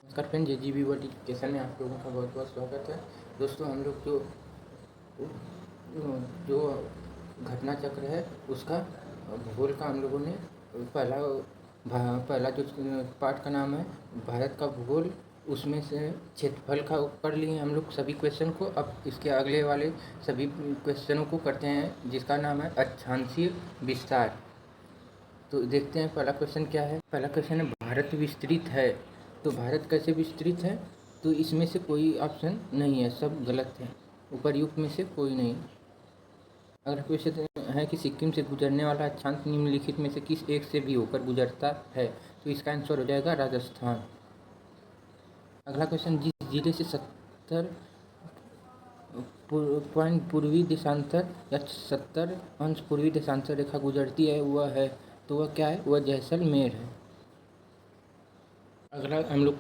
नमस्कार friend, JGB world education में आप लोगों का बहुत बहुत स्वागत है। दोस्तों, हम लोग जो घटना चक्र है उसका भूगोल का हम लोगों ने पहला जो पार्ट का नाम है भारत का भूगोल, उसमें से क्षेत्रफल का कर लिए हम लोग सभी क्वेश्चन को। अब इसके अगले वाले सभी क्वेश्चनों को करते हैं जिसका नाम है अक्षांशीय विस्तार। तो देखते हैं पहला क्वेश्चन क्या है। पहला क्वेश्चन है, भारत विस्तृत है। तो भारत कैसे विस्तृत है? तो इसमें से कोई ऑप्शन नहीं है, सब गलत है, उपर्युक्त में से कोई नहीं। अगला क्वेश्चन है कि सिक्किम से गुजरने वाला अक्षांश निम्नलिखित में से किस एक से भी होकर गुजरता है? तो इसका आंसर हो जाएगा राजस्थान। अगला क्वेश्चन, जिस जिले से 70 पॉइंट पूर्वी देशांतर या 70 अंश पूर्वी देशांतर रेखा गुजरती है वह है, तो वह क्या है? वह जैसलमेर है। अगला हम लोग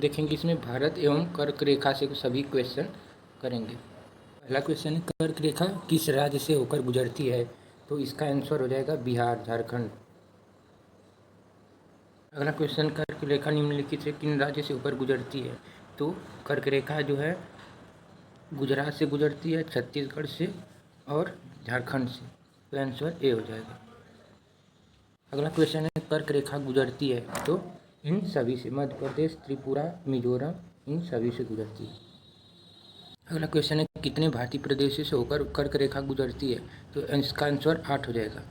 देखेंगे, इसमें भारत एवं कर्क रेखा से सभी क्वेश्चन करेंगे। पहला क्वेश्चन है, कर्क रेखा किस राज्य से होकर गुजरती है? तो इसका आंसर हो जाएगा बिहार, झारखंड। अगला क्वेश्चन, कर्क रेखा निम्नलिखित से किन राज्य से होकर गुजरती है? तो कर्क रेखा जो है गुजरात से गुजरती है, छत्तीसगढ़ से और झारखंड से, तो आंसर ए हो जाएगा। अगला क्वेश्चन है, कर्क रेखा गुजरती है तो इन सभी से, मध्य प्रदेश, त्रिपुरा, मिजोरम, इन सभी से गुजरती है। अगला क्वेश्चन है, कितने भारतीय प्रदेशों से होकर कर्क रेखा गुजरती है? तो इसका आंसर 8 हो जाएगा।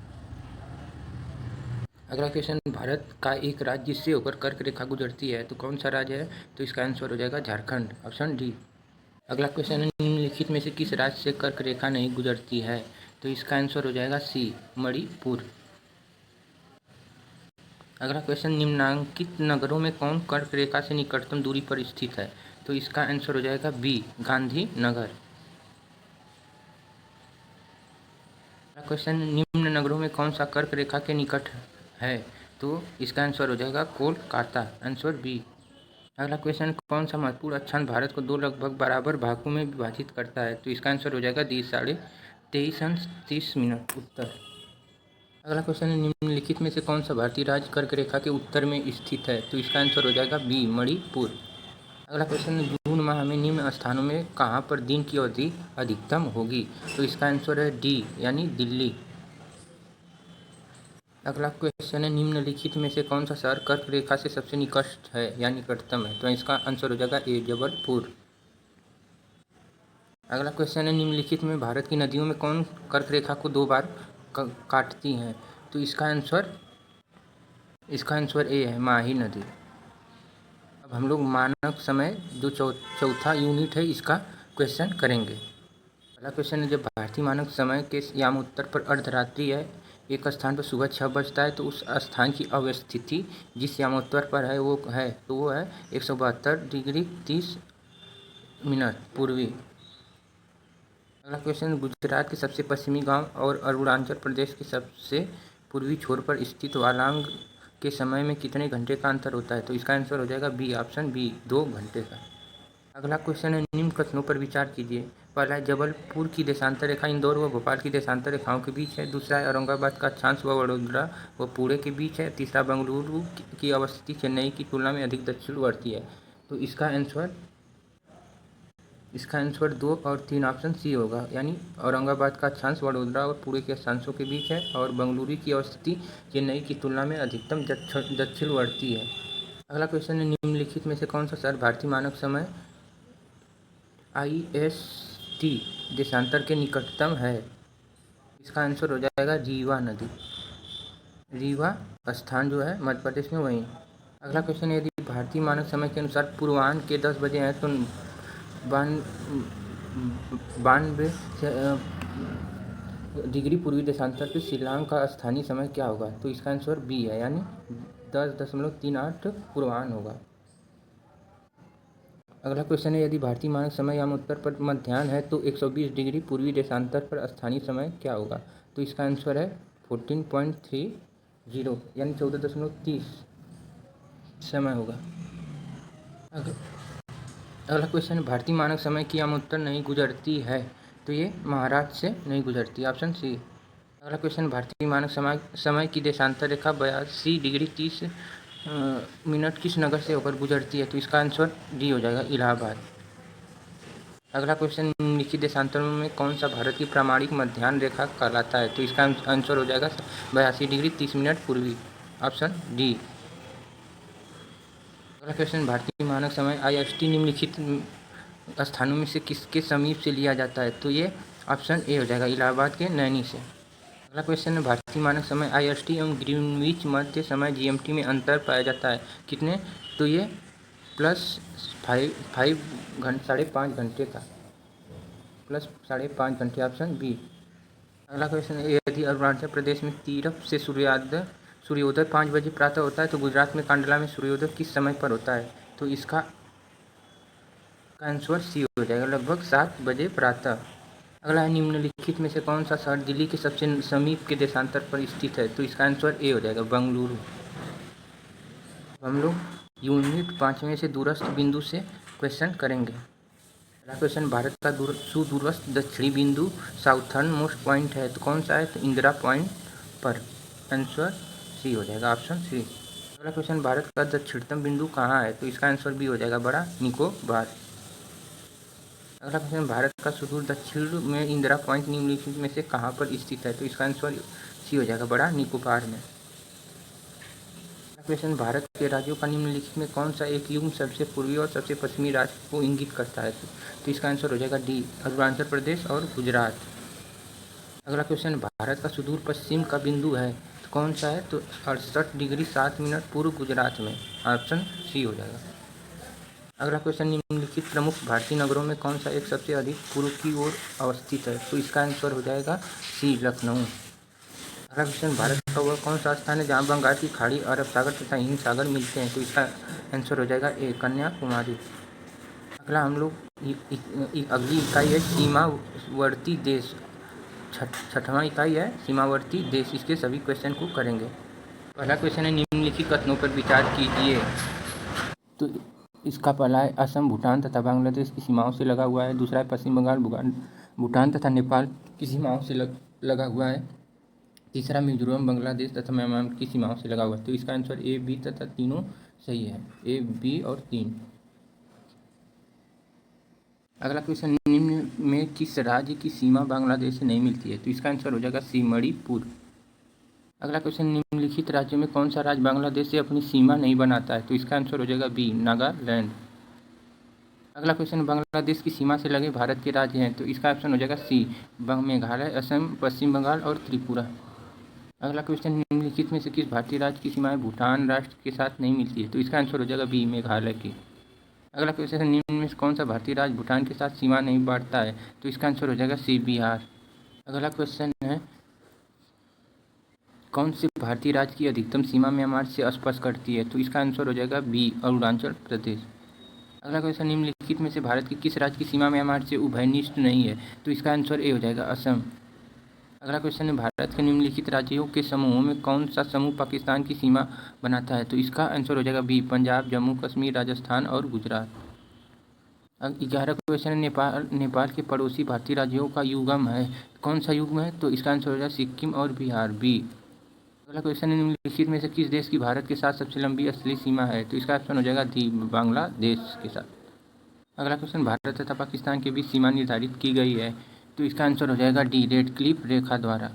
अगला क्वेश्चन, भारत का एक राज्य जिससे होकर कर्क रेखा गुजरती है, तो कौन सा राज्य है? तो इसका आंसर हो जाएगा झारखंड, ऑप्शन डी। अगला क्वेश्चन है, निम्नलिखित में से किस राज्य से कर्क रेखा नहीं गुजरती है? तो इसका आंसर हो जाएगा सी, मणिपुर। अगला क्वेश्चन, निम्नांकित नगरों में कौन कर्क रेखा से निकटतम दूरी पर स्थित है? तो इसका आंसर हो जाएगा बी, गांधीनगर। अगला क्वेश्चन, निम्न नगरों में कौन सा कर्क रेखा के निकट है? तो इसका आंसर हो जाएगा कोलकाता, आंसर बी। अगला क्वेश्चन, कौन सा महत्वपूर्ण अक्षांश भारत को दो लगभग बराबर भागों में विभाजित करता है? तो इसका आंसर हो जाएगा 23.30 उत्तर। अगला क्वेश्चन है, निम्नलिखित में से कौन सा भारतीय राज्य कर्क रेखा के उत्तर में स्थित है? तो इसका आंसर हो जाएगा बी, मणिपुर। अगला क्वेश्चन है, जून माह में निम्न स्थानों में कहाँ पर दिन की अवधि अधिकतम होगी? तो इसका आंसर है डी, यानी दिल्ली। अगला क्वेश्चन है, निम्नलिखित में से कौन सा शहर कर्क रेखा से सबसे निकट है या निकटतम है? तो इसका आंसर हो जाएगा ए, जबलपुर। अगला क्वेश्चन है, निम्नलिखित में भारत की नदियों में कौन कर्क रेखा को 2 बार काटती हैं? तो इसका आंसर ए है, माही नदी। अब हम लोग मानक समय जो चौथा यूनिट है इसका क्वेश्चन करेंगे। पहला क्वेश्चन है, जब भारतीय मानक समय के यामोत्तर पर अर्धरात्रि है, एक स्थान पर सुबह 6 बजता है, तो उस स्थान की अवस्थिति जिस यामोत्तर पर है वो है 172 डिग्री 30 मिनट पूर्वी। अगला क्वेश्चन, गुजरात के सबसे पश्चिमी गांव और अरुणाचल प्रदेश के सबसे पूर्वी छोर पर स्थित वालांग के समय में कितने घंटे का अंतर होता है? तो इसका आंसर हो जाएगा बी, ऑप्शन बी, 2 घंटे का। अगला क्वेश्चन है, निम्न कथनों पर विचार कीजिए। पहला है, जबलपुर की देशांतर रेखा इंदौर व भोपाल की देशांतर रेखाओं के बीच है। दूसरा है, औरंगाबाद का अक्षांश व वडोदरा व पुणे के बीच है। तीसरा, बेंगलुरु की अवस्थिति चेन्नई की तुलना में अधिक दक्षिणवर्ती है। तो इसका आंसर 2 और 3 ऑप्शन सी होगा, यानी औरंगाबाद का अक्षांश वडोदरा और पुणे के अक्षांशों के बीच है और बेंगलुरु की अवस्थिति चेन्नई की तुलना में अधिकतम दक्षिणवर्ती है। अगला क्वेश्चन है, निम्नलिखित में से कौन सा शहर भारतीय मानक समय IST देशांतर के निकटतम है? इसका आंसर हो जाएगा रीवा नदी। रीवा स्थान जो है मध्य प्रदेश में वहीं। अगला क्वेश्चन है, यदि भारतीय मानक समय के अनुसार पूर्वाह्न के 10 बजे हैं तो 92 डिग्री पूर्वी देशांतर पर शिलांग का स्थानीय समय क्या होगा? तो इसका आंसर बी है, यानी 10.38 पूर्वाह्न होगा। अगला क्वेश्चन है, यदि भारतीय मानक समय यामोत्तर पर मध्याह्न है तो 120 डिग्री पूर्वी देशांतर पर स्थानीय समय क्या होगा? तो इसका आंसर है 14.30, यानी 14.30 समय होगा। अगला क्वेश्चन है, भारतीय मानक समय की यामोत्तर नहीं गुजरती है, तो ये महाराष्ट्र से नहीं गुजरती, ऑप्शन सी। अगला क्वेश्चन, भारतीय मानक समय की देशांतर रेखा 82 डिग्री 30 मिनट किस नगर से होकर गुजरती है? तो इसका आंसर डी हो जाएगा, इलाहाबाद। अगला क्वेश्चन, निम्नलिखित देशांतरों में कौन सा भारत की प्रामाणिक मध्याह्न रेखा कहलाता है? तो इसका आंसर हो जाएगा 82 डिग्री 30 मिनट पूर्वी, ऑप्शन डी। अगला क्वेश्चन, भारतीय मानक समय IST निम्नलिखित स्थानों में से किसके समीप से लिया जाता है? तो ये ऑप्शन ए हो जाएगा, इलाहाबाद के नैनी से। अगला क्वेश्चन है, भारतीय मानक समय IST एवं ग्रीनविच मध्य समय GMT में अंतर पाया जाता है कितने? तो ये +5 घंटे का, +5.5 घंटे, ऑप्शन बी। अगला क्वेश्चन है, यदि अरुणाचल प्रदेश में तीरप से सूर्योदय 5 बजे प्रातः होता है तो गुजरात में कांडला में सूर्योदय किस समय पर होता है? तो इसका आंसर सी हो जाएगा, लगभग 7 बजे प्रातः। अगला है, निम्नलिखित में से कौन सा शहर दिल्ली के सबसे समीप के देशांतर पर स्थित है? तो इसका आंसर ए हो जाएगा, बेंगलुरु। हम लोग यूनिट 5वें से दूरस्थ बिंदु से क्वेश्चन करेंगे। अगला क्वेश्चन, भारत का सुदूरस्थ दक्षिणी बिंदु साउथर्न मोस्ट पॉइंट है तो कौन सा है? तो इंदिरा पॉइंट पर, आंसर सी हो जाएगा, ऑप्शन सी। अगला क्वेश्चन, भारत का दक्षिणतम बिंदु कहाँ है? तो इसका आंसर बी हो जाएगा, बड़ा निकोबार। अगला क्वेश्चन, भारत का सुदूर दक्षिण में इंदिरा पॉइंट निम्नलिखित में से कहाँ पर स्थित है? तो इसका आंसर सी हो जाएगा, बड़ा निकोबार में। अगला क्वेश्चन, भारत के राज्यों का निम्नलिखित में कौन सा एक युग्म सबसे पूर्वी और सबसे पश्चिमी राज्य को इंगित करता है? तो इसका आंसर हो जाएगा डी, अरुणाचल प्रदेश और गुजरात। अगला क्वेश्चन, भारत का सुदूर पश्चिम का बिंदु है तो कौन सा है? तो 68 डिग्री 7 मिनट पूर्व गुजरात में, ऑप्शन सी हो जाएगा। अगला क्वेश्चन, निम्नलिखित प्रमुख भारतीय नगरों में कौन सा एक सबसे अधिक पूर्व की ओर अवस्थित है? तो इसका आंसर हो जाएगा सी, लखनऊ। अगला क्वेश्चन, भारत का वह कौन सा स्थान है जहाँ बंगाल की खाड़ी, अरब सागर तथा हिंद सागर मिलते हैं? तो इसका आंसर हो जाएगा ए, कन्याकुमारी। अगला हम लोग अगली इकाई है सीमावर्ती देश, छठवां इकाई है सीमावर्ती देश, इसके सभी क्वेश्चन को करेंगे। पहला क्वेश्चन है, निम्नलिखित कथनों पर विचार कीजिए। तो इसका पहला है, असम भूटान तथा बांग्लादेश की सीमाओं से लगा हुआ है। दूसरा है, पश्चिम बंगाल भूटान तथा नेपाल की सीमाओं से लगा हुआ है। तीसरा, मिजोरम बांग्लादेश तथा म्यांमार की सीमाओं से लगा हुआ है। तो इसका आंसर ए, बी तथा तीनों सही है, ए, बी और 3। अगला क्वेश्चन, निम्न में किस राज्य की सीमा बांग्लादेश से नहीं मिलती है? तो इसका आंसर हो जाएगा सी, मणिपुर। अगला क्वेश्चन, निम्नलिखित राज्यों में कौन सा राज्य बांग्लादेश से अपनी सीमा नहीं बनाता है? तो इसका आंसर हो जाएगा बी, नागालैंड। अगला क्वेश्चन, बांग्लादेश की सीमा से लगे भारत के राज्य हैं? तो इसका ऑप्शन हो जाएगा सी, मेघालय, असम, पश्चिम बंगाल और त्रिपुरा। अगला क्वेश्चन, निम्नलिखित में से किस भारतीय राज्य की सीमाएं भूटान राष्ट्र के साथ नहीं मिलती है? तो इसका आंसर हो जाएगा बी, मेघालय की। अगला क्वेश्चन, निम्न में से कौन सा भारतीय राज्य भूटान के साथ सीमा नहीं बांटता है? तो इसका आंसर हो जाएगा सी, बिहार। अगला क्वेश्चन है, कौन से भारतीय राज्य की अधिकतम सीमा म्यांमार से स्पर्श करती है? तो इसका आंसर हो जाएगा बी, अरुणाचल प्रदेश। अगला क्वेश्चन, निम्नलिखित में से भारत के किस राज्य की सीमा म्यांमार से उभयनिष्ठ नहीं है? तो इसका आंसर ए हो जाएगा, असम। अगला क्वेश्चन है, भारत के निम्नलिखित राज्यों के समूहों में कौन सा समूह पाकिस्तान की सीमा बनाता है? तो इसका आंसर हो जाएगा बी, पंजाब, जम्मू कश्मीर, राजस्थान और गुजरात। अब 11 क्वेश्चन है, नेपाल के पड़ोसी भारतीय राज्यों का युग्म है, कौन सा युग्म है? तो इसका आंसर हो जाएगा सिक्किम और बिहार, बी। अगला क्वेश्चन है, निम्नलिखित में से किस देश की भारत के साथ सबसे लंबी असली सीमा है? तो इसका ऑप्शन हो जाएगा डी, बांग्लादेश के साथ। अगला क्वेश्चन, भारत तथा पाकिस्तान के बीच सीमा निर्धारित की गई है? तो इसका आंसर हो जाएगा डी, रेड क्लिफ रेखा द्वारा।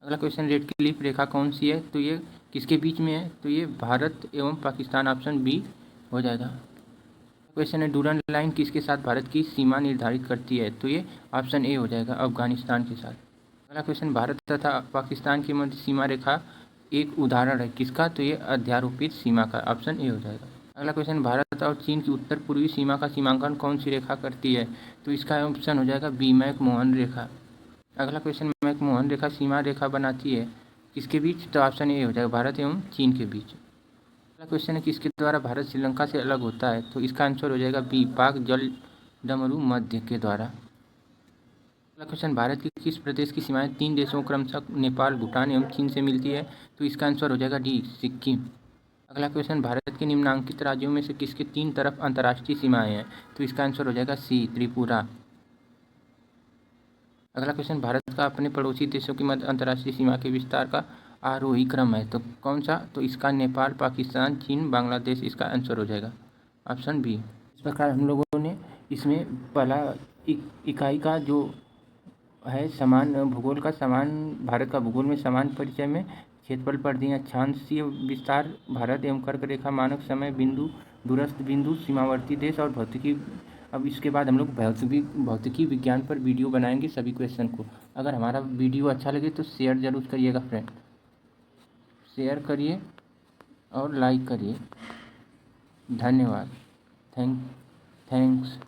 अगला क्वेश्चन, रेड क्लिफ रेखा कौन सी है? तो ये किसके बीच में है? तो ये भारत एवं पाकिस्तान, ऑप्शन बी हो जाएगा। क्वेश्चन है, डूरन लाइन किसके साथ भारत की सीमा निर्धारित करती है? तो ये ऑप्शन ए हो जाएगा, अफगानिस्तान के साथ। अगला क्वेश्चन, भारत तथा पाकिस्तान की मध्य सीमा रेखा एक उदाहरण है किसका? तो ये अध्यारोपित सीमा का, ऑप्शन ए हो जाएगा। अगला क्वेश्चन, भारत और चीन की उत्तर पूर्वी सीमा का सीमांकन कौन सी रेखा करती है? तो इसका ऑप्शन हो जाएगा बी, मैकमोहन रेखा। अगला क्वेश्चन, मैकमोहन रेखा सीमा रेखा बनाती है किसके बीच? तो ऑप्शन ए हो जाएगा, भारत एवं चीन के बीच। अगला क्वेश्चन है, किसके द्वारा भारत श्रीलंका से अलग होता है? तो इसका आंसर हो जाएगा बी, पाक जल डमरू मध्य के द्वारा। अगला क्वेश्चन, भारत के किस प्रदेश की सीमाएं 3 देशों क्रमशः नेपाल, भूटान एवं चीन से मिलती है? तो इसका आंसर हो जाएगा डी, सिक्किम। अगला क्वेश्चन, भारत के निम्नांकित राज्यों में से किसके 3 तरफ अंतर्राष्ट्रीय सीमाएं हैं? तो इसका आंसर हो जाएगा सी, त्रिपुरा। अगला क्वेश्चन, भारत का अपने पड़ोसी देशों के मध्य अंतर्राष्ट्रीय सीमा के विस्तार का आरोही क्रम है, तो कौन सा? तो इसका नेपाल, पाकिस्तान, चीन, बांग्लादेश इसका आंसर हो जाएगा ऑप्शन बी। इस प्रकार हम लोगों ने इसमें पहला इकाई का जो है समान भूगोल का समान भारत का भूगोल में समान परिचय में क्षेत्रफल पर दिए अक्षांशीय विस्तार भारत एवं कर्क रेखा मानक समय बिंदु दूरस्थ बिंदु सीमावर्ती देश और भौतिकी। अब इसके बाद हम लोग भौतिकी विज्ञान पर वीडियो बनाएंगे सभी क्वेश्चन को। अगर हमारा वीडियो अच्छा लगे तो शेयर ज़रूर करिएगा फ्रेंड, शेयर करिए और लाइक करिए। धन्यवाद। थैंक्स।